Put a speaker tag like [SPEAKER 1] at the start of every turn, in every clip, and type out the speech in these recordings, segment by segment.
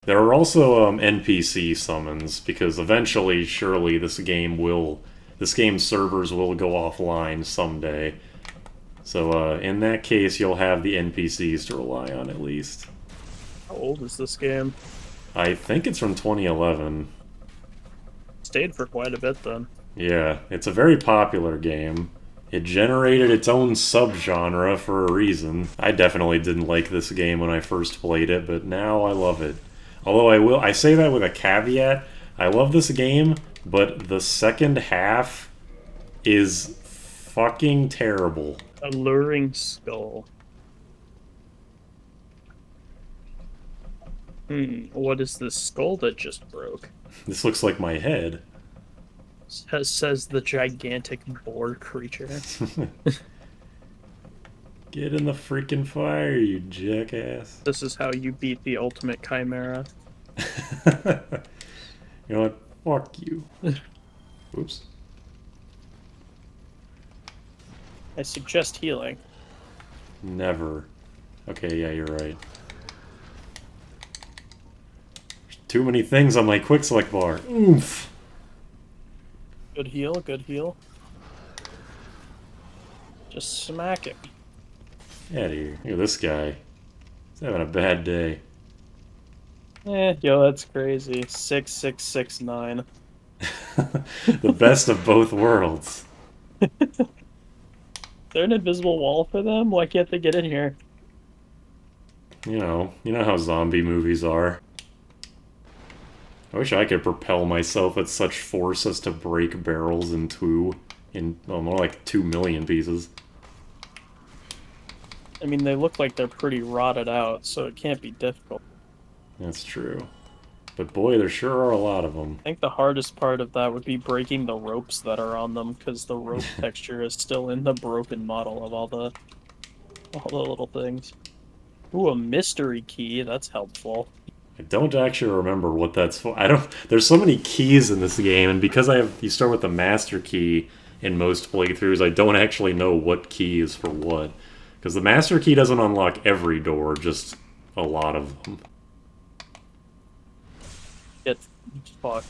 [SPEAKER 1] There are also NPC summons, because eventually, surely, this game's servers will go offline someday. So in that case, you'll have the NPCs to rely on at least.
[SPEAKER 2] How old is this game?
[SPEAKER 1] I think it's from 2011.
[SPEAKER 2] Stayed for quite a bit then.
[SPEAKER 1] Yeah, it's a very popular game. It generated its own subgenre for a reason. I definitely didn't like this game when I first played it, but now I love it. Although I say that with a caveat. I love this game, but the second half is fucking terrible.
[SPEAKER 2] Alluring Skull. What is this skull that just broke?
[SPEAKER 1] This looks like my head.
[SPEAKER 2] Says the gigantic boar creature.
[SPEAKER 1] Get in the freaking fire, you jackass.
[SPEAKER 2] This is how you beat the ultimate chimera.
[SPEAKER 1] You know what? Fuck you. Oops.
[SPEAKER 2] I suggest healing.
[SPEAKER 1] Never. Okay, yeah, you're right. There's too many things on my quick select bar. Oof.
[SPEAKER 2] Good heal, good heal. Just smack him.
[SPEAKER 1] Get out of here. Look at this guy. He's having a bad day.
[SPEAKER 2] Yo, that's crazy. 6669.
[SPEAKER 1] The best of both worlds.
[SPEAKER 2] Is there an invisible wall for them? Why can't they get in here?
[SPEAKER 1] You know how zombie movies are. I wish I could propel myself at such force as to break barrels in more like 2 million pieces.
[SPEAKER 2] I mean, they look like they're pretty rotted out, so it can't be difficult.
[SPEAKER 1] That's true. But boy, there sure are a lot of them.
[SPEAKER 2] I think the hardest part of that would be breaking the ropes that are on them, because the rope texture is still in the broken model of all the little things. Ooh, a mystery key. That's helpful.
[SPEAKER 1] I don't actually remember what that's for. There's so many keys in this game, and because you start with the master key in most playthroughs, I don't actually know what key is for what. Because the master key doesn't unlock every door, just a lot of them.
[SPEAKER 2] Get fuck,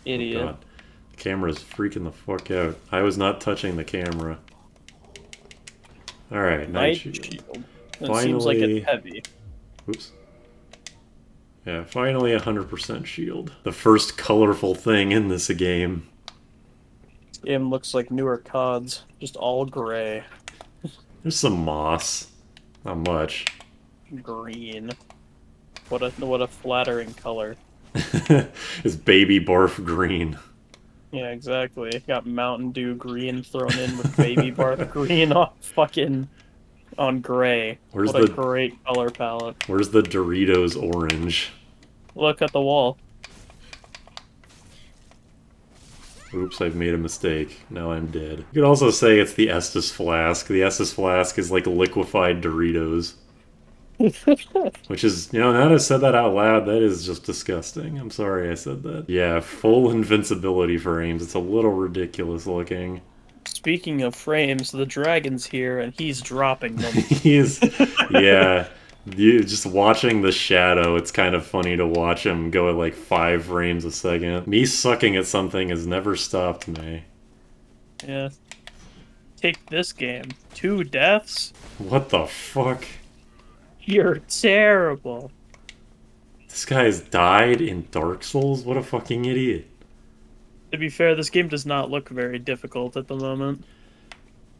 [SPEAKER 2] idiot.
[SPEAKER 1] Oh God. The camera's freaking the fuck out. I was not touching the camera. Alright, Night Shield.
[SPEAKER 2] It seems like it's heavy.
[SPEAKER 1] Oops. Yeah, finally 100% shield. The first colorful thing in this game.
[SPEAKER 2] This game looks like newer CODs, just all gray.
[SPEAKER 1] There's some moss. Not much.
[SPEAKER 2] Green. What a flattering color.
[SPEAKER 1] It's baby barf green.
[SPEAKER 2] Yeah, exactly. Got Mountain Dew green thrown in with baby barf green on gray. What a great color palette.
[SPEAKER 1] Where's the Doritos orange?
[SPEAKER 2] Look at the wall.
[SPEAKER 1] Oops, I've made a mistake. Now I'm dead. You could also say it's the Estus Flask. The Estus Flask is like liquefied Doritos. Which is, now that I said that out loud, that is just disgusting. I'm sorry I said that. Yeah, full invincibility frames. It's a little ridiculous looking.
[SPEAKER 2] Speaking of frames, the dragon's here and he's dropping them.
[SPEAKER 1] Yeah. Just watching the shadow, it's kind of funny to watch him go at like 5 frames a second. Me sucking at something has never stopped me.
[SPEAKER 2] Yeah. Take this game. 2 deaths?
[SPEAKER 1] What the fuck?
[SPEAKER 2] You're terrible.
[SPEAKER 1] This guy's died in Dark Souls? What a fucking idiot.
[SPEAKER 2] To be fair, this game does not look very difficult at the moment.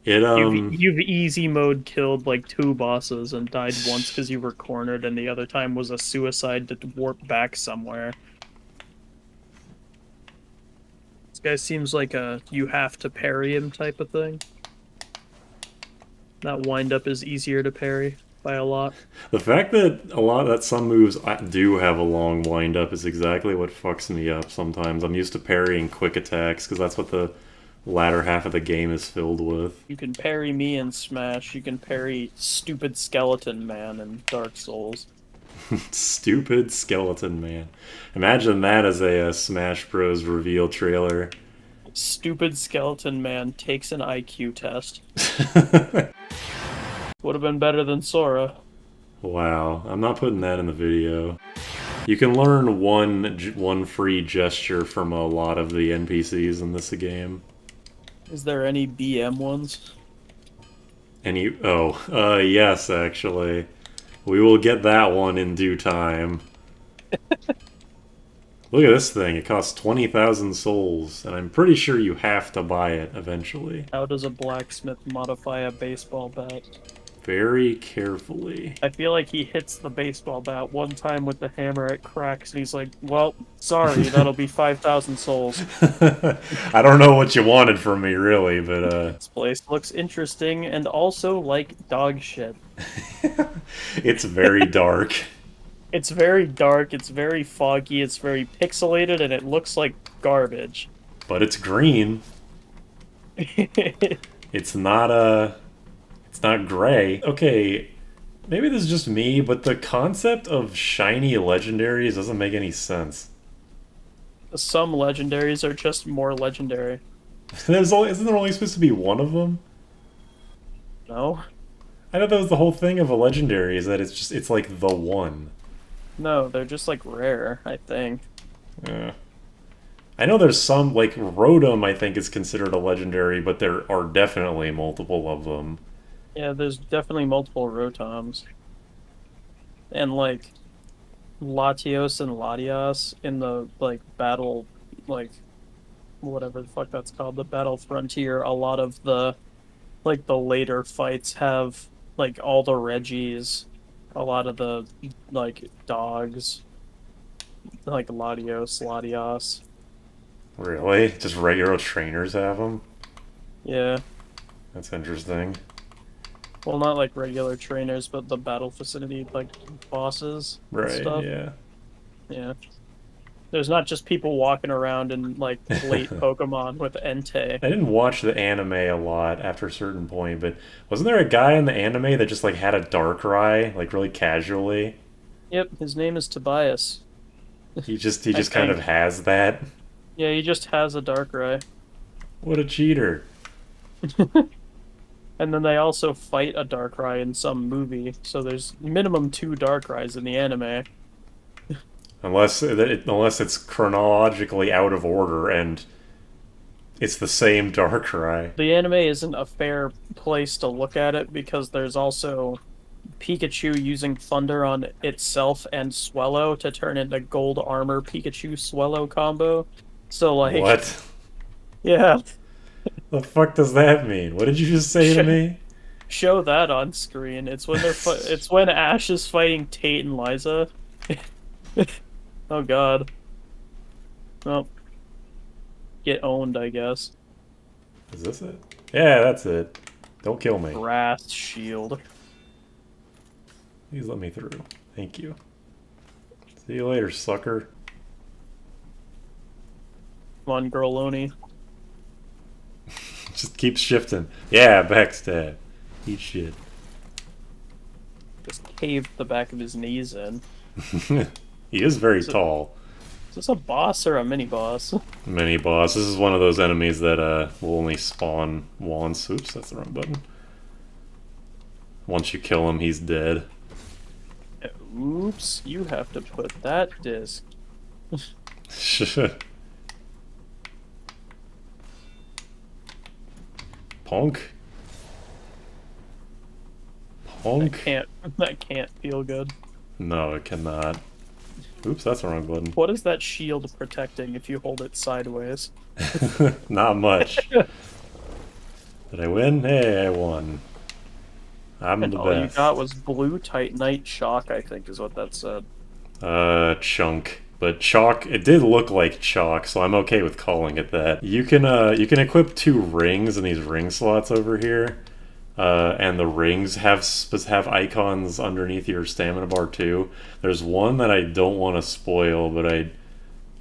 [SPEAKER 1] You've
[SPEAKER 2] easy mode killed like 2 bosses and died once because you were cornered, and the other time was a suicide to warp back somewhere. This guy seems like a you have to parry him type of thing. That wind-up is easier to parry by a lot.
[SPEAKER 1] The fact that some moves do have a long wind-up is exactly what fucks me up sometimes. I'm used to parrying quick attacks because that's what the latter half of the game is filled with.
[SPEAKER 2] You can parry me in Smash. You can parry Stupid Skeleton Man in Dark Souls.
[SPEAKER 1] Stupid Skeleton Man. Imagine that as a Smash Bros. Reveal trailer.
[SPEAKER 2] Stupid Skeleton Man takes an IQ test. Would have been better than Sora.
[SPEAKER 1] Wow, I'm not putting that in the video. You can learn one free gesture from a lot of the NPCs in this game.
[SPEAKER 2] Is there any BM ones?
[SPEAKER 1] Yes, actually. We will get that one in due time. Look at this thing. It costs 20,000 souls, and I'm pretty sure you have to buy it eventually.
[SPEAKER 2] How does a blacksmith modify a baseball bat?
[SPEAKER 1] Very carefully.
[SPEAKER 2] I feel like he hits the baseball bat one time with the hammer, it cracks, and he's like, well, sorry, that'll be 5,000 souls.
[SPEAKER 1] I don't know what you wanted from me, really, but,
[SPEAKER 2] This place looks interesting and also like dog shit.
[SPEAKER 1] It's very dark.
[SPEAKER 2] It's very dark, it's very foggy, it's very pixelated, and it looks like garbage.
[SPEAKER 1] But it's green. It's not gray. Okay, maybe this is just me, but the concept of shiny legendaries doesn't make any sense.
[SPEAKER 2] Some legendaries are just more legendary.
[SPEAKER 1] Isn't there only supposed to be one of them?
[SPEAKER 2] No?
[SPEAKER 1] I thought that was the whole thing of a legendary, is that it's like the one.
[SPEAKER 2] No, they're just like rare, I think.
[SPEAKER 1] Yeah. I know there's some, like, Rotom I think is considered a legendary, but there are definitely multiple of them.
[SPEAKER 2] Yeah, there's definitely multiple Rotoms. And like Latios and Latias in the like battle, like whatever the fuck that's called, the battle frontier, a lot of the like the later fights have like all the Reggies, a lot of the like dogs, like Latios, Latias.
[SPEAKER 1] Really? Just regular trainers have them?
[SPEAKER 2] Yeah.
[SPEAKER 1] That's interesting.
[SPEAKER 2] Well, not like regular trainers, but the battle vicinity, like bosses and
[SPEAKER 1] Right,
[SPEAKER 2] stuff.
[SPEAKER 1] yeah.
[SPEAKER 2] Yeah. There's not just people walking around in like late Pokemon with Entei.
[SPEAKER 1] I didn't watch the anime a lot after a certain point, but wasn't there a guy in the anime that just like had a Darkrai, like really casually?
[SPEAKER 2] Yep, his name is Tobias.
[SPEAKER 1] He just kind of has that.
[SPEAKER 2] Yeah, he just has a Darkrai.
[SPEAKER 1] What a cheater.
[SPEAKER 2] And then they also fight a Darkrai in some movie, so there's minimum 2 Darkrai's in the anime.
[SPEAKER 1] Unless it's chronologically out of order and it's the same Darkrai.
[SPEAKER 2] The anime isn't a fair place to look at it because there's also Pikachu using Thunder on itself and Swellow to turn into Gold Armor Pikachu Swellow combo. So like,
[SPEAKER 1] What?
[SPEAKER 2] yeah,
[SPEAKER 1] The fuck does that mean? What did you just say to me?
[SPEAKER 2] show that on screen. It's when it's when Ash is fighting Tate and Liza. Oh god. Well, get owned, I guess.
[SPEAKER 1] Is this it? Yeah, that's it. Don't kill me.
[SPEAKER 2] Brass shield.
[SPEAKER 1] Please let me through. Thank you. See you later, sucker.
[SPEAKER 2] Come on, Girlogna.
[SPEAKER 1] Just keep shifting. Yeah, backstab. Eat shit.
[SPEAKER 2] Just caved the back of his knees in.
[SPEAKER 1] He is very tall.
[SPEAKER 2] Is this a boss or a mini boss?
[SPEAKER 1] Mini boss. This is one of those enemies that will only spawn once. Oops, that's the wrong button. Once you kill him, he's dead.
[SPEAKER 2] Oops, you have to put that disc.
[SPEAKER 1] Punk. Punk.
[SPEAKER 2] That can't feel good.
[SPEAKER 1] No, it cannot. Oops, that's the wrong button.
[SPEAKER 2] What is that shield protecting if you hold it sideways?
[SPEAKER 1] Not much. Did I win? Hey, I won. I'm
[SPEAKER 2] And
[SPEAKER 1] the
[SPEAKER 2] all you
[SPEAKER 1] best.
[SPEAKER 2] got was blue Titanite shock, I think is what that said.
[SPEAKER 1] Chunk. But chalk, it did look like chalk, so I'm okay with calling it that. You can equip 2 rings in these ring slots over here. And the rings have icons underneath your stamina bar too. There's one that I don't want to spoil, but I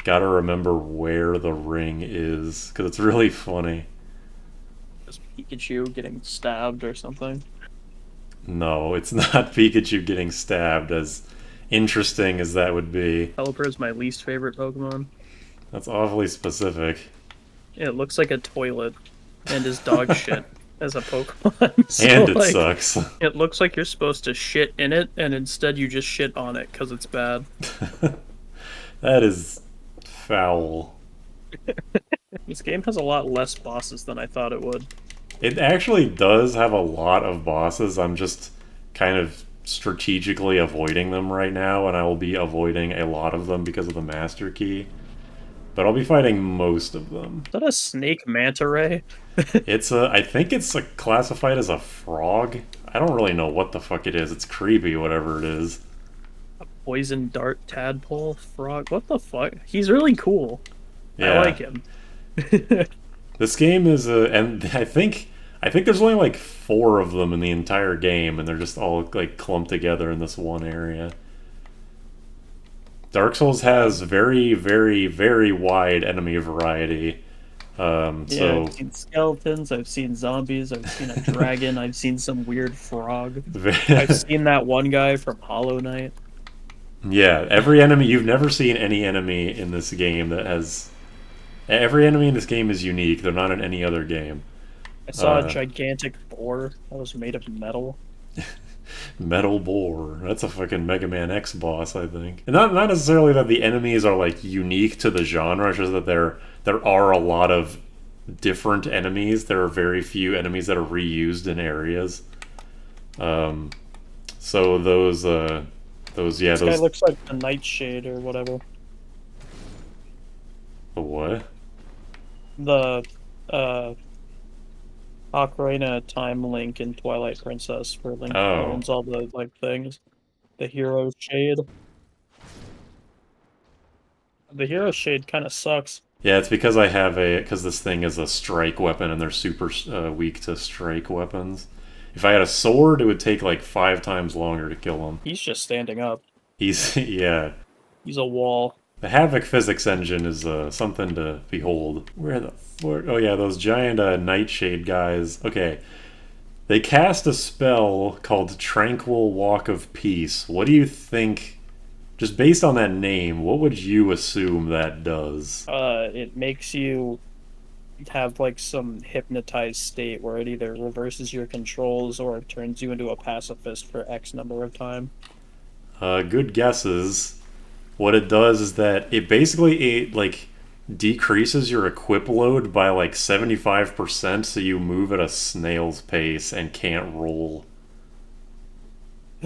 [SPEAKER 1] gotta remember where the ring is, because it's really funny.
[SPEAKER 2] Is Pikachu getting stabbed or something?
[SPEAKER 1] No, it's not Pikachu getting stabbed, as interesting as that would be.
[SPEAKER 2] Pelipper is my least favorite Pokemon.
[SPEAKER 1] That's awfully specific.
[SPEAKER 2] It looks like a toilet and is dog shit as a Pokemon. So,
[SPEAKER 1] And it
[SPEAKER 2] like,
[SPEAKER 1] sucks.
[SPEAKER 2] it looks like you're supposed to shit in it, and instead you just shit on it because it's bad.
[SPEAKER 1] That is foul.
[SPEAKER 2] This game has a lot less bosses than I thought it would.
[SPEAKER 1] It actually does have a lot of bosses. I'm just kind of strategically avoiding them right now, and I will be avoiding a lot of them because of the Master Key. But I'll be fighting most of them.
[SPEAKER 2] Is that a snake manta ray?
[SPEAKER 1] I think it's classified as a frog. I don't really know what the fuck it is. It's creepy, whatever it is.
[SPEAKER 2] Poison dart tadpole frog. What the fuck? He's really cool.
[SPEAKER 1] Yeah.
[SPEAKER 2] I like him.
[SPEAKER 1] This game is and I think there's only like 4 of them in the entire game, and they're just all like clumped together in this one area. Dark Souls has very, very, very wide enemy variety. So
[SPEAKER 2] I've seen skeletons, I've seen zombies, I've seen a dragon, I've seen some weird frog. I've seen that one guy from Hollow Knight.
[SPEAKER 1] yeah, every enemy you've never seen any enemy in this game that has. Every enemy in this game is unique. They're not in any other game.
[SPEAKER 2] I saw a gigantic boar that was made of metal.
[SPEAKER 1] Metal Boar. That's a fucking Mega Man X boss, I think. And not necessarily that the enemies are like unique to the genre, it's just that there are a lot of different enemies. There are very few enemies that are reused in areas. So those
[SPEAKER 2] This guy looks like a nightshade or whatever.
[SPEAKER 1] The what?
[SPEAKER 2] The Ocarina Time Link in Twilight Princess, where Link owns all the like things. The hero shade. The hero shade kind of sucks.
[SPEAKER 1] Yeah, it's because because this thing is a strike weapon and they're super weak to strike weapons. If I had a sword, it would take like 5 times longer to kill him.
[SPEAKER 2] He's just standing up.
[SPEAKER 1] Yeah.
[SPEAKER 2] He's a wall.
[SPEAKER 1] The Havoc physics engine is something to behold. Oh yeah, those giant Nightshade guys. Okay. They cast a spell called Tranquil Walk of Peace. What do you think, just based on that name, what would you assume that does?
[SPEAKER 2] It makes you have like some hypnotized state where it either reverses your controls or it turns you into a pacifist for X number of time.
[SPEAKER 1] Good guesses. What it does is that it basically like decreases your equip load by like 75%, so you move at a snail's pace and can't roll.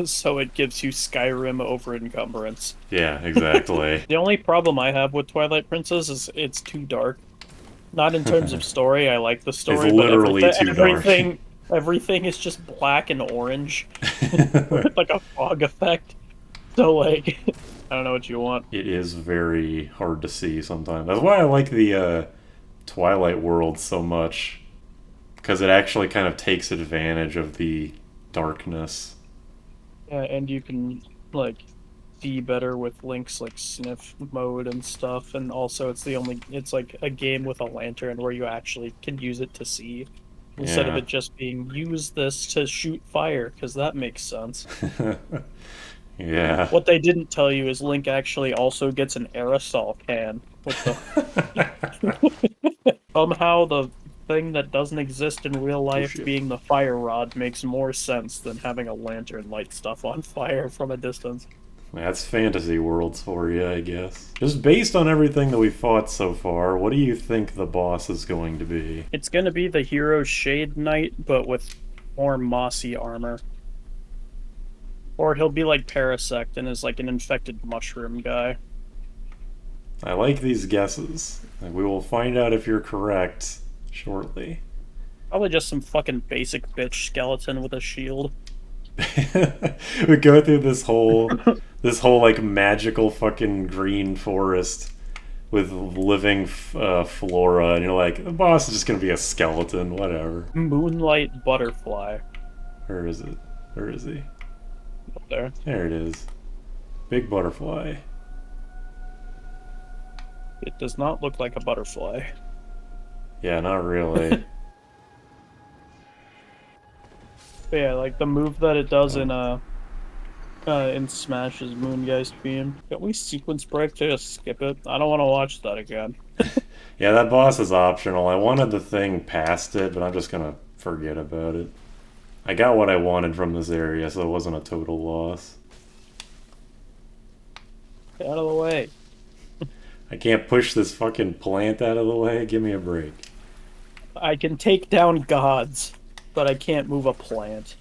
[SPEAKER 2] So it gives you Skyrim over encumbrance.
[SPEAKER 1] Yeah, exactly.
[SPEAKER 2] The only problem I have with Twilight Princess is it's too dark. Not in terms of story, I like the story,
[SPEAKER 1] It's literally
[SPEAKER 2] but
[SPEAKER 1] too dark.
[SPEAKER 2] Everything is just black and orange. With like a fog effect. So like I don't know what you want.
[SPEAKER 1] It is very hard to see sometimes. That's why I like the Twilight world so much, because it actually kind of takes advantage of the darkness.
[SPEAKER 2] Yeah, and you can like see better with Link's like sniff mode and stuff, and also it's like a game with a lantern where you actually can use it to see instead of it just being use this to shoot fire, because that makes sense.
[SPEAKER 1] Yeah.
[SPEAKER 2] What they didn't tell you is Link actually also gets an aerosol can with the somehow the thing that doesn't exist in real life being the fire rod makes more sense than having a lantern light stuff on fire from a distance.
[SPEAKER 1] That's fantasy worlds for you, I guess. Just based on everything that we fought so far, what do you think the boss is going to be?
[SPEAKER 2] It's going to be the hero Shade Knight, but with more mossy armor. Or he'll be like Parasect and is like an infected mushroom guy.
[SPEAKER 1] I like these guesses. We will find out if you're correct shortly.
[SPEAKER 2] Probably just some fucking basic bitch skeleton with a shield.
[SPEAKER 1] We go through this whole like magical fucking green forest with living flora, and you're like, the boss is just gonna be a skeleton, whatever.
[SPEAKER 2] Moonlight Butterfly.
[SPEAKER 1] Where is it? Where is he?
[SPEAKER 2] Up there.
[SPEAKER 1] There it is. Big butterfly.
[SPEAKER 2] It does not look like a butterfly.
[SPEAKER 1] Yeah, not really.
[SPEAKER 2] But yeah, like the move that it does in Smash is Moongeist Beam. Can we sequence break to just skip it? I don't want to watch that again.
[SPEAKER 1] Yeah, that boss is optional. I wanted the thing past it, but I'm just gonna forget about it. I got what I wanted from this area, so it wasn't a total loss.
[SPEAKER 2] Get out of the way.
[SPEAKER 1] I can't push this fucking plant out of the way. Give me a break.
[SPEAKER 2] I can take down gods, but I can't move a plant.